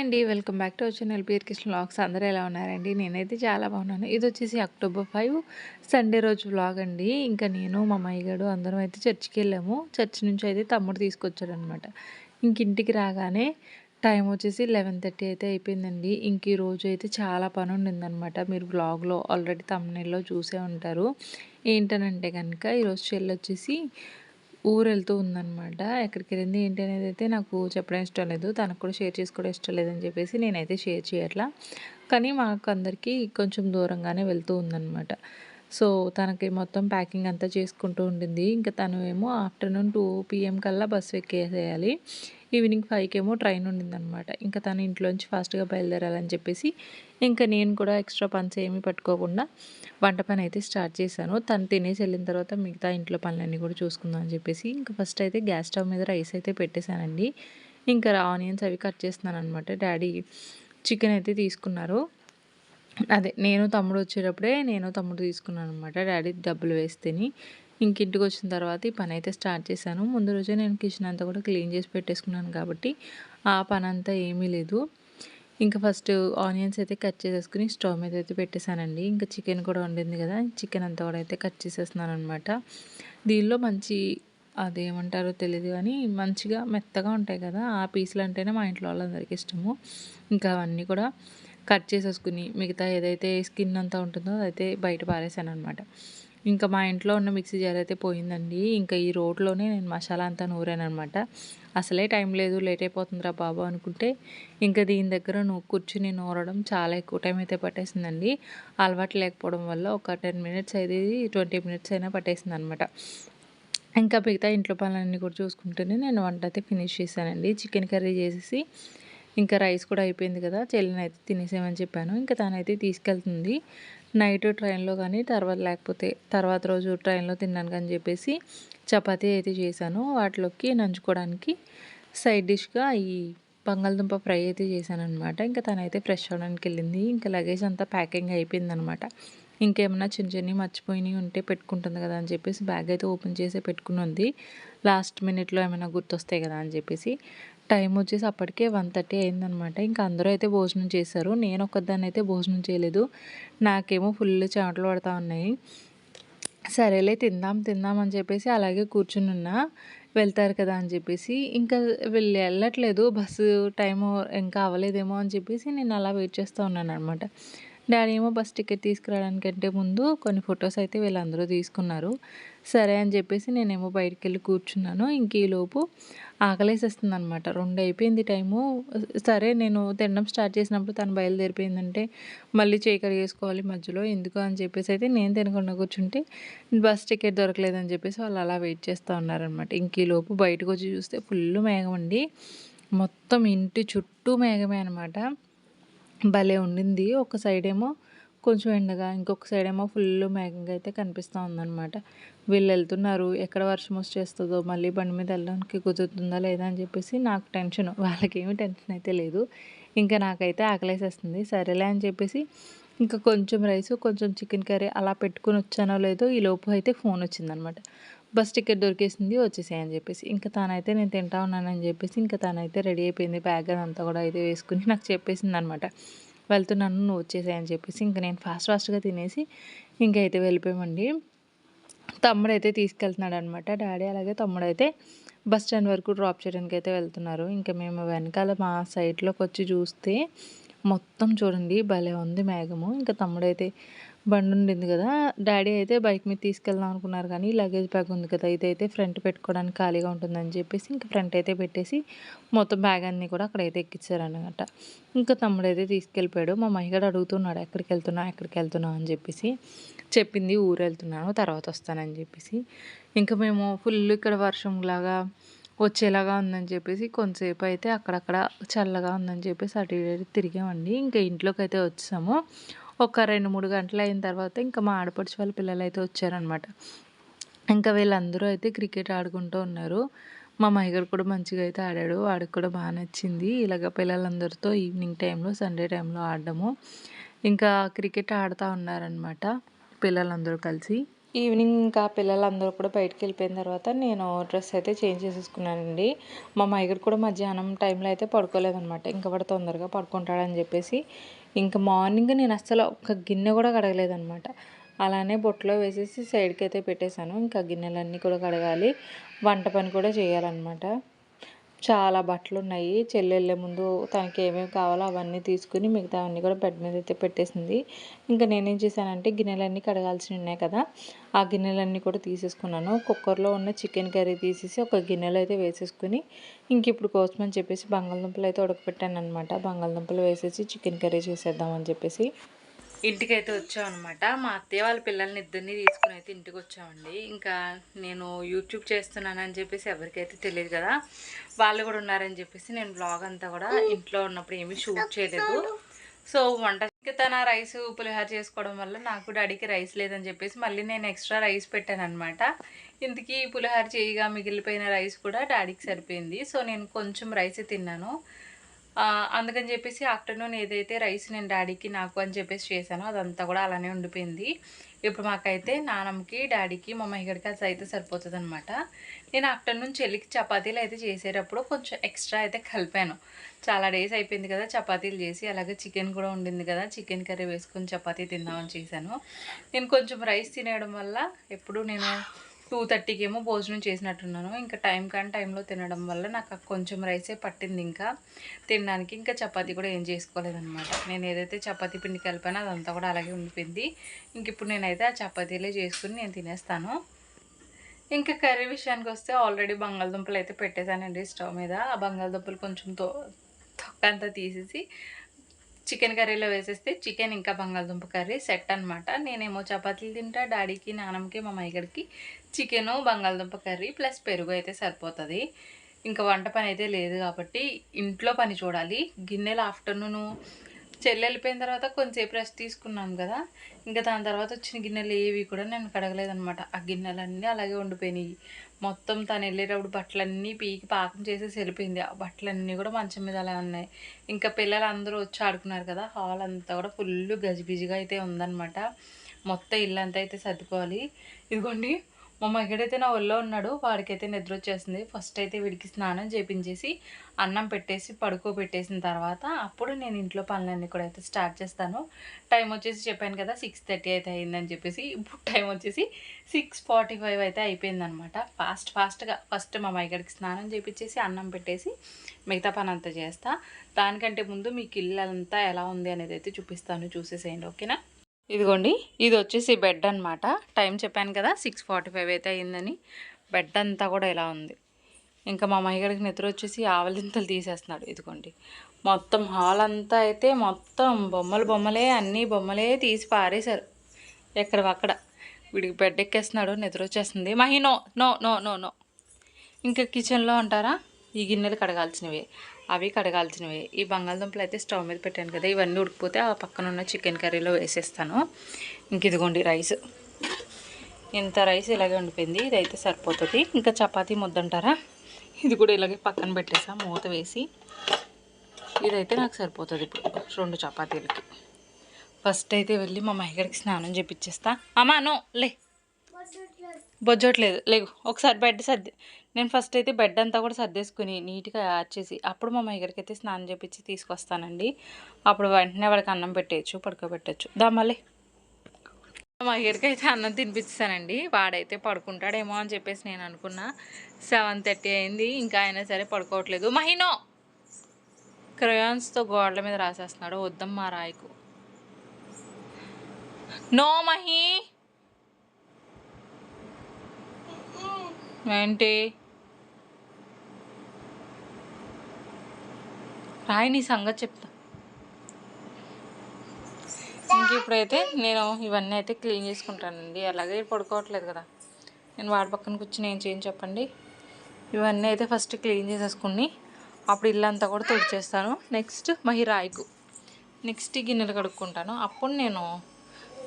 అండి. Welcome back to our channel peer Kishan vlogs. అందరూ ఎలా ఉన్నారండి? నేనైతే చాలా బాగున్నాను. ఇదొచ్చేసి అక్టోబర్ 5 సండే రోజు వ్లాగ్ అండి. ఇంకా నేను, మా మయ్యగాడు అందరం అయితే చర్చికెళ్ళాము. చర్చి నుంచి అయితే తమ్ముడు తీసుకొచ్చాడనమాట. ఇంక ఇంటికి రాగానే టైం వచ్చేసి 11:30 అయితే అయిపోయిందండి. ఇంక ఈ రోజు అయితే చాలా పని ఉండిందనమాట. మీరు వ్లాగ్‌లో ఆల్రెడీ థంబ్‌నెయిల్‌లో చూసే ఉంటారు. ఏంటనంటే గనక ఈరోజు చెల్లొచ్చేసి ఊరెళ్తూ ఉందనమాట. ఎక్కడికెళ్ళింది ఏంటి అనేదైతే నాకు చెప్పడం ఇష్టం లేదు. తనకు కూడా షేర్ చేసుకోవడం ఇష్టం లేదని చెప్పేసి నేనైతే షేర్ చేయట్లా. కానీ మాకందరికీ కొంచెం దూరంగానే వెళ్తూ ఉందనమాట. సో, తనకి మొత్తం ప్యాకింగ్ అంతా చేసుకుంటూ ఉండింది. ఇంక తను ఏమో ఆఫ్టర్‌నూన్ 2 పీఎం కల్లా బస్సు ఎక్కేసేయాలి. ఈవినింగ్ 5 కేమో ట్రైన్ ఉండిందనమాట. ఇంక తను ఇంట్లోంచి ఫాస్ట్‌గా బయలుదేరాలని చెప్పేసి, ఇంక నేను కూడా ఎక్స్‌ట్రా పన్స్ ఏమీ పట్టుకోకుండా వంట పనైతే స్టార్ట్ చేశాను. తను తినేసి ఎళ్ళిన తర్వాత మిగతా ఇంట్లో పనులన్నీ కూడా చూసుకుందాం అని చెప్పేసి, ఇంక ఫస్ట్ అయితే గ్యాస్ స్టవ్ మీద రైస్ అయితే పెట్టేశానండి. ఇంకా ఆనియన్స్ అవి కట్ చేస్తున్నాననమాట. డ్యాడీ చికెన్ అయితే తీసుకున్నారు. అదే నేను తమ్ముడు తీసుకున్నాననమాట. డ్యాడీ డబ్బులు వేస్తేని. ఇంక ఇంటికొచ్చిన తర్వాత ఈ పనైతే స్టార్ట్ చేశాను. ముందు రోజే నేను కిచెన్ అంతా కూడా క్లీన్ చేసి పెట్టేసుకున్నాను కాబట్టి, ఆ పనంతా ఏమీ లేదు. ఇంకా ఫస్ట్ ఆనియన్స్ అయితే కట్ చేసేసుకొని స్టవ్ మీద అయితే పెట్టేశానండి. ఇంకా చికెన్ కూడా వండింది కదా! చికెన్ అంతా కూడా అయితే కట్ చేసేస్తున్నాననమాట. దీనిలో మంచి అదేమంటారో తెలీదు గానీ, మంచిగా మెత్తగా ఉంటాయి కదా! ఆ పీసులంటేనే మా ఇంట్లో వాళ్ళందరికీ ఇష్టము. ఇంకా అవన్నీ కూడా కట్ చేసేసుకుని, మిగతా ఏదైతే స్కిన్ అంతా ఉంటుందో అదైతే బయట పారేసాననమాట. ఇంకా మా ఇంట్లో ఉన్న మిక్సీ జార్ అయితే పోయిందండి. ఇంకా ఈ రోట్లోనే నేను మసాలా అంతా నూరాననమాట. అసలే టైం లేదు, లేట్ అయిపోతుందిరా బాబు అనుకుంటే, ఇంకా దీని దగ్గర కూర్చుని నూరడం చాలా ఎక్కువ టైం అయితే పట్టేసిందండి. అలవాటు లేకపోవడం వల్ల ఒక 10 మినిట్స్ అయితే 20 మినిట్స్ అయినా పట్టేసిందనమాట. ఇంకా మిగతా ఇంట్లో పనులన్నీ కూడా చూసుకుంటూనే నేను వంట అయితే ఫినిష్ చేశానండి. చికెన్ కర్రీ చేసేసి, ఇంకా రైస్ కూడా అయిపోయింది కదా! చెల్లినైతే తినేసేయమని చెప్పాను. ఇంకా తనైతే తీసుకెళ్తుంది. నైట్ ట్రైన్‌లో కానీ, లేకపోతే తర్వాత రోజు ట్రైన్‌లో తినడానికని చెప్పేసి చపాతీ అయితే చేశాను. వాటిలోకి నంచుకోవడానికి సైడ్ డిష్‌గా ఈ బంగాళదుంప ఫ్రై అయితే చేశాననమాట. ఇంకా తనైతే ఫ్రెష్ అవ్వడానికెళ్ళింది. ఇంకా లగేజ్ అంతా ప్యాకింగ్ అయిపోయిందనమాట. ఇంకేమన్నా చిన్న చిన్నవి మర్చిపోయినయి ఉంటే పెట్టుకుంటుంది కదా అని చెప్పేసి బ్యాగ్ అయితే ఓపెన్ చేసే పెట్టుకునుంది. లాస్ట్ మినిట్‌లో ఏమైనా గుర్తొస్తాయి కదా అని చెప్పేసి. టైం వచ్చేసి అప్పటికే 1:30 అయిందనమాట. ఇంకా అందరూ అయితే భోజనం చేశారు. నేనొక్కదాన్నయితే భోజనం చేయలేదు. నాకేమో ఫుల్ చెమటలు పడతా ఉన్నాయి. సరేలే తిందాం, తిందాం అని చెప్పేసి అలాగే కూర్చునున్నా. వెళ్తారు కదా అని చెప్పేసి. ఇంకా వీళ్ళు ఎళ్ళట్లేదు. బస్సు టైము ఇంకా అవ్వలేదేమో అని చెప్పేసి నేను అలా వెయిట్ చేస్తూ ఉన్నాననమాట. డ్యాడీ ఏమో బస్ టికెట్ తీసుకురావడానికంటే ముందు కొన్ని ఫొటోస్ అయితే వీళ్ళందరూ తీసుకున్నారు. సరే అని చెప్పేసి నేనేమో బయటికెళ్ళి కూర్చున్నాను. ఇంక ఈలోపు ఆకలేసేస్తుందనమాట. 2 అయిపోయింది టైము. సరే నేను తినడం స్టార్ట్ చేసినప్పుడు తను బయలుదేరిపోయిందంటే మళ్ళీ చేయి కడిగేసుకోవాలి మధ్యలో ఎందుకు అని చెప్పేసి అయితే నేను తినకుండా కూర్చుంటే బస్ టికెట్ దొరకలేదని చెప్పేసి వాళ్ళు అలా వెయిట్ చేస్తూ ఉన్నారనమాట. ఇంక ఈలోపు బయటకొచ్చి చూస్తే ఫుల్లు మేఘం అండి. మొత్తం ఇంటి చుట్టూ మేఘమే అనమాట. భలే ఉండింది. ఒక సైడేమో కొంచెం ఎండగా, ఇంకొక సైడేమో ఫుల్లు మేఘంగా అయితే కనిపిస్తా ఉందనమాట. వీళ్ళెళ్తున్నారు. ఎక్కడ వర్షం వచ్చేస్తదో, మళ్ళీ బండి మీద వెళ్ళడానికి కుదురుతుందా లేదా అని చెప్పేసి నాకు టెన్షను. వాళ్ళకేమి టెన్షన్ అయితే లేదు. ఇంకా నాకైతే ఆకలేసేస్తుంది. సరేలే అని చెప్పేసి ఇంకా కొంచెం రైసు, కొంచెం చికెన్ కర్రీ అలా పెట్టుకొని వచ్చానో లేదో ఈలోపు అయితే ఫోనొచ్చిందనమాట. బస్ టికెట్ దొరికేసింది వచ్చేసేయి అని చెప్పేసి. ఇంకా తనైతే నేను తింటా ఉన్నానని చెప్పేసి ఇంకా తనైతే రెడీ అయిపోయింది. బ్యాగ్ అదంతా కూడా అయితే వేసుకొని నాకు చెప్పేసిందనమాట. వెళ్తున్నాను నువ్వు వచ్చేసేయి అని చెప్పేసి. ఇంక నేను ఫాస్ట్‌గా తినేసి ఇంకైతే వెళ్ళిపోయామండి. తమ్ముడైతే తీసుకెళ్తున్నాడనమాట. డ్యాడీ అలాగే తమ్ముడైతే బస్ స్టాండ్ వరకు డ్రాప్ చేయడానికైతే వెళ్తున్నారు. ఇంక మేము వెనకాల మా సైడ్‌లోకొచ్చి చూస్తే మొత్తం చూడండి భలే ఉంది మేఘము. ఇంక తమ్ముడైతే బండుండింది గదా! డ్యాడీ అయితే బైక్ మీద తీసుకెళ్దాం అనుకున్నారు కానీ లగేజ్ బ్యాగ్ ఉంది కదా! ఇదైతే ఫ్రంట్ పెట్టుకోవడానికి ఖాళీగా ఉంటుందని చెప్పేసి ఇంక ఫ్రంట్ అయితే పెట్టేసి మొత్తం బ్యాగ్ అన్నీ కూడా అక్కడైతే ఎక్కిచ్చారనమాట. ఇంకా తమ్ముడైతే తీసుకెళ్ళిపోయాడు. మా మహిగాడు అడుగుతున్నాడు ఎక్కడికెళ్తున్నావు అని చెప్పేసి. చెప్పింది ఊరెళ్తున్నాను తర్వాత వస్తానని చెప్పేసి. ఇంక మేము ఫుల్ ఇక్కడ వర్షంలాగా వచ్చేలాగా ఉందని చెప్పేసి కొంతసేపు అయితే అక్కడక్కడ చల్లగా ఉందని చెప్పేసి అటు ఇటు తిరిగామండి. ఇంకా ఇంట్లోకైతే వచ్చేసాము. ఒక 2, 3 గంటలయిన తర్వాత ఇంకా మా ఆడపడుచు వాళ్ళ పిల్లలైతే వచ్చారనమాట. ఇంకా వీళ్ళందరూ అయితే క్రికెట్ ఆడుకుంటూ ఉన్నారు. మా మహిగాడు కూడా మంచిగా అయితే ఆడాడు. వాడికి కూడా బా నచ్చింది. ఇలాగ పిల్లలందరితో ఈవినింగ్ టైంలో, సండే టైంలో ఆడడము. ఇంకా క్రికెట్ ఆడుతా ఉన్నారనమాట పిల్లలందరూ కలిసి. ఈవినింగ్ ఇంకా పిల్లలందరూ కూడా బయటికెళ్ళిపోయిన తర్వాత నేను డ్రెస్ అయితే చేంజ్ చేసేసుకున్నానండి. మా మయగడు కూడా మధ్యాహ్నం టైంలో అయితే పడుకోలేదనమాట. ఇంక వాడు తొందరగా పడుకుంటాడని చెప్పేసి, ఇంక మార్నింగ్ నేను అస్సలు ఒక్క గిన్నె కూడా కడగలేదనమాట. అలానే బుట్టలో వేసేసి సైడ్‌కైతే పెట్టేశాను. ఇంకా గిన్నెలన్నీ కూడా కడగాలి. వంట పని కూడా చేయాలనమాట. చాలా బట్టలున్నాయి. చెల్లెళ్ళే ముందు తనకి ఏమేమి కావాలో అవన్నీ తీసుకొని మిగతావన్నీ కూడా బెడ్ మీద అయితే పెట్టేసింది. ఇంకా నేనేం చేశానంటే గిన్నెలన్నీ కడగాల్సినవి ఉన్నాయి కదా! ఆ గిన్నెలన్నీ కూడా తీసేసుకున్నాను. కుక్కర్‌లో ఉన్న చికెన్ కర్రీ తీసేసి ఒక గిన్నెలో అయితే వేసేసుకొని ఇంక ఇప్పుడు కోసమని చెప్పేసి బంగాళదుంపలు అయితే ఉడకపెట్టాననమాట. బంగాళదుంపలు వేసేసి చికెన్ కర్రీ చేసేద్దామని చెప్పేసి ఇంటికైతే వచ్చామనమాట. మా అత్తయ్య వాళ్ళ పిల్లల్ని ఇద్దరిని తీసుకుని అయితే ఇంటికి వచ్చామండి. ఇంకా నేను యూట్యూబ్ చేస్తున్నానని చెప్పేసి ఎవరికైతే తెలియదు కదా, వాళ్ళు కూడా ఉన్నారని చెప్పేసి నేను బ్లాగ్ అంతా కూడా ఇంట్లో ఉన్నప్పుడు ఏమీ షూట్ చేయలేదు. సో వంట తన రైస్ పులిహోర చేసుకోవడం వల్ల నాకు డాడీకి రైస్ లేదని చెప్పేసి మళ్ళీ నేను ఎక్స్ట్రా రైస్ పెట్టాను అనమాట. ఇంతకీ పులిహోర చేయగా మిగిలిపోయిన రైస్ కూడా డాడీకి సరిపోయింది. సో నేను కొంచెం రైస్ తిన్నాను. అందుకని చెప్పేసి ఆఫ్టర్నూన్ ఏదైతే రైస్ నేను డాడీకి నాకు అని చెప్పేసి చేశానో అదంతా కూడా అలానే ఉండిపోయింది. ఇప్పుడు మాకైతే నాన్నమ్మకి డాడీకి మా మహిగడికి అది అయితే సరిపోతుంది అనమాట. నేను ఆఫ్టర్నూన్ చెల్లికి చపాతీలు అయితే చేసేటప్పుడు కొంచెం ఎక్స్ట్రా అయితే కలిపాను. చాలా డేస్ అయిపోయింది కదా చపాతీలు చేసి, అలాగే చికెన్ కూడా ఉండింది కదా, చికెన్ కర్రీ వేసుకొని చపాతీ తిందామని చేశాను. నేను కొంచెం రైస్ తినేయడం వల్ల ఎప్పుడు నేను 2:30కి ఏమో భోజనం చేసినట్టున్నాను. ఇంకా టైంలో తినడం వల్ల నాకు కొంచెం రైసే పట్టింది ఇంకా తినడానికి. ఇంకా చపాతీ కూడా ఏం చేసుకోలేదనమాట. నేను ఏదైతే చపాతీ పిండి కలిపానో అదంతా కూడా అలాగే ఉండిపోయింది. ఇంక ఇప్పుడు నేనైతే ఆ చపాతీలే చేసుకుని నేను తినేస్తాను. ఇంకా కర్రీ విషయానికి వస్తే ఆల్రెడీ బంగాళదుంపలు అయితే పెట్టేశానండి స్టవ్ మీద. ఆ బంగాళదుంపలు కొంచెం తొక్కంతా తీసేసి చికెన్ కర్రీలో వేసేస్తే చికెన్ ఇంకా బంగాళదుంప కర్రీ సెట్ అనమాట. నేనేమో చపాతీలు తింటా, డాడీకి నాన్నమ్మకి మా మైగడికి చికెను బంగాళదుంప కర్రీ ప్లస్ పెరుగు అయితే సరిపోతుంది. ఇంకా వంట పని అయితే లేదు కాబట్టి ఇంట్లో పని చూడాలి. గిన్నెలు ఆఫ్టర్నూను చెల్లి వెళ్ళిపోయిన తర్వాత కొంచెంసేపు రెస్ట్ తీసుకున్నాను కదా, ఇంకా దాని తర్వాత వచ్చిన గిన్నెలు ఏవి కూడా నేను కడగలేదనమాట. ఆ గిన్నెలన్నీ అలాగే ఉండిపోయినాయి. మొత్తం తను వెళ్ళేటప్పుడు బట్టలన్నీ పీకి పాకం చేసేసి వెళ్ళిపోయింది. ఆ బట్టలన్నీ కూడా మంచం మీద అలా ఉన్నాయి. ఇంకా పిల్లలు అందరూ వచ్చి ఆడుకున్నారు కదా, హాల్ అంతా కూడా ఫుల్ గజిబిజిగా అయితే ఉందన్నమాట. మొత్తం ఇల్లు అంతా అయితే సర్దుకోవాలి. ఇదిగోండి మా మగడైతే నా ఒళ్ళో ఉన్నాడు. వాడికైతే నిద్ర వచ్చేస్తుంది. ఫస్ట్ అయితే వీడికి స్నానం చేపించేసి అన్నం పెట్టేసి పడుకోబెట్టేసిన తర్వాత అప్పుడు నేను ఇంట్లో పనులన్నీ కూడా అయితే స్టార్ట్ చేస్తాను. టైం వచ్చేసి చెప్పాను కదా 6:30 అయితే అయిందని చెప్పేసి. ఇప్పుడు టైం వచ్చేసి 6:45 అయితే అయిపోయిందనమాట. ఫాస్ట్గా ఫస్ట్ మా మగడికి స్నానం చేపించేసి అన్నం పెట్టేసి మిగతా పని అంతా చేస్తా. దానికంటే ముందు మీకు ఇల్లు అంతా ఎలా ఉంది అనేది అయితే చూపిస్తాను, చూసేసేయండి. ఓకేనా? ఇదిగోండి, ఇది వచ్చేసి బెడ్ అనమాట. టైం చెప్పాను కదా 6:45 అయితే అయిందని. బెడ్ అంతా కూడా ఇలా ఉంది. ఇంకా మా మహిగడికి నిద్ర వచ్చేసి ఆవలింతలు తీసేస్తున్నాడు. ఇదిగోండి, మొత్తం హాల్ అంతా అయితే మొత్తం బొమ్మలే, అన్నీ బొమ్మలే తీసి పారేశారు ఎక్కడవక్కడ. వీడికి బెడ్ ఎక్కేస్తున్నాడు, నిద్ర వచ్చేస్తుంది. Mahi no no no no no. ఇంకా కిచెన్లో అంటారా, ఈ గిన్నెలు కడగాల్సినవే, అవి కడగాల్సినవే. ఈ బంగాళదుంపలు అయితే స్టవ్ మీద పెట్టాను కదా, ఇవన్నీ ఉడికిపోతే ఆ పక్కన ఉన్న చికెన్ కర్రీలో వేసేస్తాను. ఇంక ఇదిగోండి రైస్, ఇంత రైస్ ఇలాగే ఉండిపోయింది. ఇదైతే సరిపోతుంది. ఇంకా చపాతీ ముద్దంటారా, ఇది కూడా ఇలాగే పక్కన పెట్టేసా మూత వేసి. ఇదైతే నాకు సరిపోతుంది ఇప్పుడు 2 చపాతీలకి. ఫస్ట్ అయితే వెళ్ళి మా మహిగడికి స్నానం చేపించేస్తా. అమ్మా నో లే, బొజ్జోట్లేదు లేవు. ఒకసారి బెడ్ నేను ఫస్ట్ అయితే బెడ్ అంతా కూడా సర్దేసుకుని నీట్గా ఆర్చేసి అప్పుడు మా మహిగడికి అయితే స్నానం చేపించి తీసుకొస్తానండి. అప్పుడు వెంటనే వాడికి అన్నం పెట్టేయచ్చు, పడుకోబెట్టచ్చు. మళ్ళీ మా మహిగడికి అయితే అన్నం తినిపిస్తానండి. వాడైతే పడుకుంటాడేమో అని చెప్పేసి నేను అనుకున్నా. 7:30 అయింది, ఇంకా అయినా సరే పడుకోవట్లేదు. మహినో క్రయాన్స్తో గోడల మీద రాసేస్తున్నాడు. వద్దమ్మా రాయకు. నో మహి. ఏంటి రాయి, నీ సంగతి చెప్తా. ఇంక ఇప్పుడైతే నేను ఇవన్నీ అయితే క్లీన్ చేసుకుంటానండి. అలాగే పడుకోవట్లేదు కదా, నేను వాడి పక్కన కూర్చుని ఏం చేయని చెప్పండి. ఇవన్నీ అయితే ఫస్ట్ క్లీన్ చేసేసుకుని అప్పుడు ఇల్లంతా కూడా తుడిచేస్తాను. నెక్స్ట్ రాయికు నెక్స్ట్ గిన్నెలు కడుక్కుంటాను. అప్పుడు నేను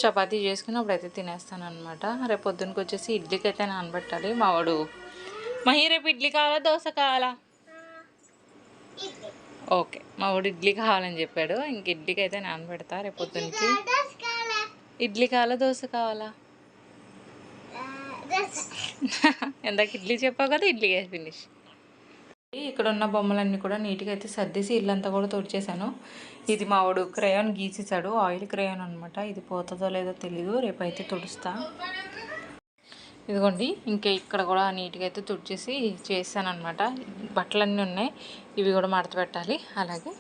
చపాతీ చేసుకుని అప్పుడైతే తినేస్తాను అనమాట. రేపు పొద్దునకి వచ్చేసి ఇడ్లీకి అయితే నానబెట్టాలి. మావాడు రేపు ఇడ్లీ కావాలా దోశ కావాలా? ఓకే, మా వాడు ఇడ్లీ కావాలని చెప్పాడు. ఇంక ఇడ్లీకి అయితే నానబెడతా రేపు పొద్దునకి. ఇడ్లీ కావాలా దోశ కావాలా? ఇందాక ఇడ్లీ చెప్పావు కదా, ఇడ్లీ ఫినిష్. ఇక్కడ ఉన్న బొమ్మలన్నీ కూడా నీట్గా అయితే సర్దేసి ఇల్లంతా కూడా తుడిచేసాను. ఇది మా వాడు క్రేయాన్ గీసేసాడు, ఆయిల్ క్రేయాన్ అనమాట. ఇది పోతుందో లేదో తెలీదు, రేపైతే తుడుస్తా. ఇదిగోండి, ఇంకా ఇక్కడ కూడా నీట్గా అయితే తుడిచేసి చేశాను అనమాట. బట్టలన్నీ ఉన్నాయి, ఇవి కూడా మడత పెట్టాలి. అలాగే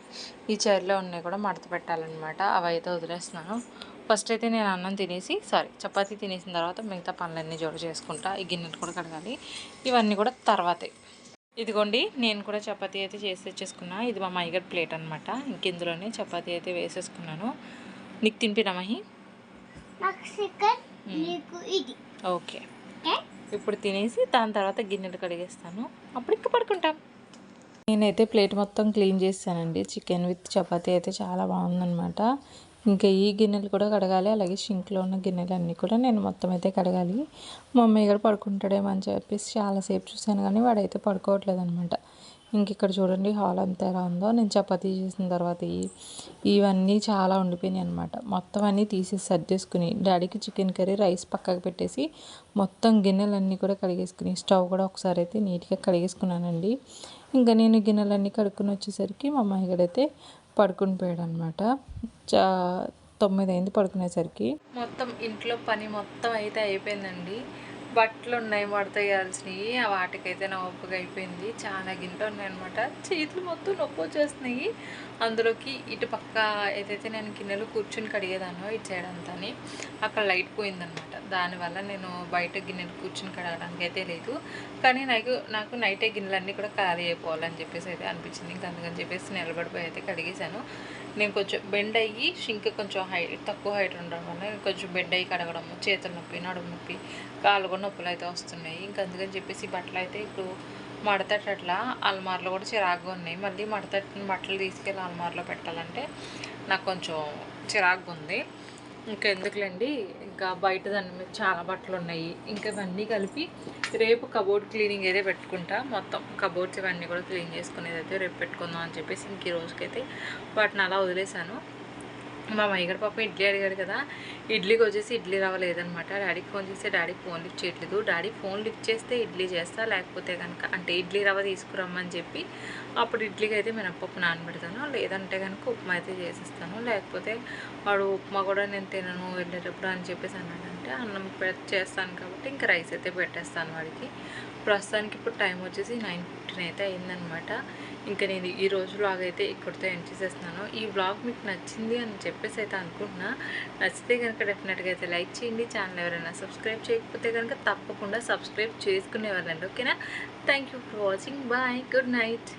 ఈ చైర్లో ఉన్నాయి కూడా మడత పెట్టాలన్నమాట. అవి అయితే వదిలేస్తున్నాను. ఫస్ట్ అయితే నేను అన్నం తినేసి చపాతీ తినేసిన తర్వాత మిగతా పనులన్నీ జోడు చేసుకుంటా. ఈ గిన్నెలు కూడా కడగాలి, ఇవన్నీ కూడా తర్వాతే. ఇదిగోండి, నేను కూడా చపాతీ అయితే చేసి తెచ్చేసుకున్నా. ఇది మా మైగడ్ ప్లేట్ అనమాట. ఇంకెందులోనే చపాతీ అయితే వేసేసుకున్నాను. నీకు తినిపినా మహి? ఓకే, ఇప్పుడు తినేసి దాని తర్వాత గిన్నెలు కడిగేస్తాను, అప్పుడు ఇంకా పడుకుంటాం. నేనైతే ప్లేట్ మొత్తం క్లీన్ చేస్తానండి. చికెన్ విత్ చపాతీ అయితే చాలా బాగుందనమాట. ఇంకా ఈ గిన్నెలు కూడా కడగాలి, అలాగే షింక్లో ఉన్న గిన్నెలు అన్నీ కూడా నేను మొత్తం అయితే కడగాలి. మా అమ్మయ్య గారు పడుకుంటాడేమో అని చెప్పేసి చాలాసేపు చూశాను, కానీ వాడైతే పడుకోవట్లేదు అనమాట. ఇంక ఇక్కడ చూడండి హాల్ అంతా ఎలా ఉందో. నేను చపాతీ చేసిన తర్వాత ఇవన్నీ చాలా ఉండిపోయినాయి అనమాట. మొత్తం అన్నీ తీసేసి సర్దేసుకుని డాడీకి చికెన్ కర్రీ రైస్ పక్కకు పెట్టేసి మొత్తం గిన్నెలన్నీ కూడా కడిగేసుకుని స్టవ్ కూడా ఒకసారి అయితే నీట్గా కడిగేసుకున్నానండి. ఇంకా నేను గిన్నెలన్నీ కడుక్కుని వచ్చేసరికి మా అమ్మాయి గడైతే పడుకుని పోయాడు అనమాట. 9 అయింది పడుకునేసరికి. మొత్తం ఇంట్లో పని మొత్తం అయితే అయిపోయిందండి. బట్టలు ఉన్నాయి మడత వేయాల్సినవి, ఆ వాటికైతే నా ఒప్పుగా అయిపోయింది. చాలా గిన్నెలు ఉన్నాయన్నమాట. చేతులు మొత్తం నొప్పి వచ్చేస్తున్నాయి. అందులోకి ఇటు పక్క ఏదైతే నేను గిన్నెలు కూర్చుని కడిగేదానో ఇటు సైడ్ అంతాని అక్కడ లైట్ పోయిందనమాట. దానివల్ల నేను బయట గిన్నెలు కూర్చుని కడగడానికి అయితే లేదు. కానీ నాకు నైటే గిన్నెలన్నీ కూడా ఖాళీ అయిపోవాలని చెప్పేసి అయితే అనిపించింది. ఇంకా అందుకని చెప్పేసి నిలబడిపోయి అయితే కడిగేశాను. నేను కొంచెం బెండ్ అయ్యి షింక్ కొంచెం తక్కువ హైట్ ఉండడం వల్ల కొంచెం బెండ్ అయ్యి కడగడము, చేతుల నొప్పి, నడుము నొప్పి, కాళ్ళు కూడా నొప్పులు అయితే వస్తున్నాయి. ఇంకా అందుకని చెప్పేసి బట్టలు అయితే ఇప్పుడు మడతట్లా అల్మార్లో కూడా చిరాకుగా ఉన్నాయి. మళ్ళీ మడతట్టిన బట్టలు తీసుకెళ్ళి అల్మార్లో పెట్టాలంటే నాకు కొంచెం చిరాకుగా ఉంది. ఇంకా ఎందుకులేండి, ఇంకా బయట దాని మీద చాలా బట్టలు ఉన్నాయి. ఇంకా ఇవన్నీ కలిపి రేపు కబోర్డ్ క్లీనింగ్ అయితే పెట్టుకుంటా. మొత్తం కబోర్డ్స్ ఇవన్నీ కూడా క్లీన్ చేసుకునేది అయితే రేపు పెట్టుకుందాం అని చెప్పేసి ఇంక ఈ రోజుకైతే వాటిని అలా వదిలేశాను. మా మైగడ పాప ఇడ్లీ అడిగాడు కదా, ఇడ్లీకి వచ్చేసి ఇడ్లీ రవ్వ లేదనమాట. డాడీకి ఫోన్ చేస్తే డాడీ ఫోన్ లిఫ్ట్ చేయట్లేదు. డాడీ ఫోన్ లిఫ్ట్ చేస్తే ఇడ్లీ చేస్తా, లేకపోతే కనుక అంటే ఇడ్లీ రవ్వ తీసుకురమ్మని చెప్పి అప్పుడు ఇడ్లీకి అయితే మినపప్పు నానబెడతాను, లేదంటే కనుక ఉప్మా అయితే చేసిస్తాను. లేకపోతే వాడు ఉప్మా కూడా నేను తినను వెళ్ళేటప్పుడు అని చెప్పేసి అన్నాడంటే అన్నం చేస్తాను కాబట్టి ఇంకా రైస్ అయితే పెట్టేస్తాను వాడికి. ప్రస్తుతానికి ఇప్పుడు టైం వచ్చేసి 9:15 అయితే అయిందనమాట. ఇంకా నేను ఈ రోజు వ్లాగ్ అయితే ఇక్కడితో ఎండ్ చేసేస్తున్నాను. ఈ వ్లాగ్ మీకు నచ్చింది అని చెప్పేసి అయితే అనుకుంటున్నా. నచ్చితే కనుక డెఫినెట్గా అయితే లైక్ చేయండి. ఛానల్ ఎవరైనా సబ్స్క్రైబ్ చేయకపోతే కనుక తప్పకుండా సబ్స్క్రైబ్ చేసుకునేవాళ్ళండి. ఓకేనా? Thank you for watching. Bye, good night.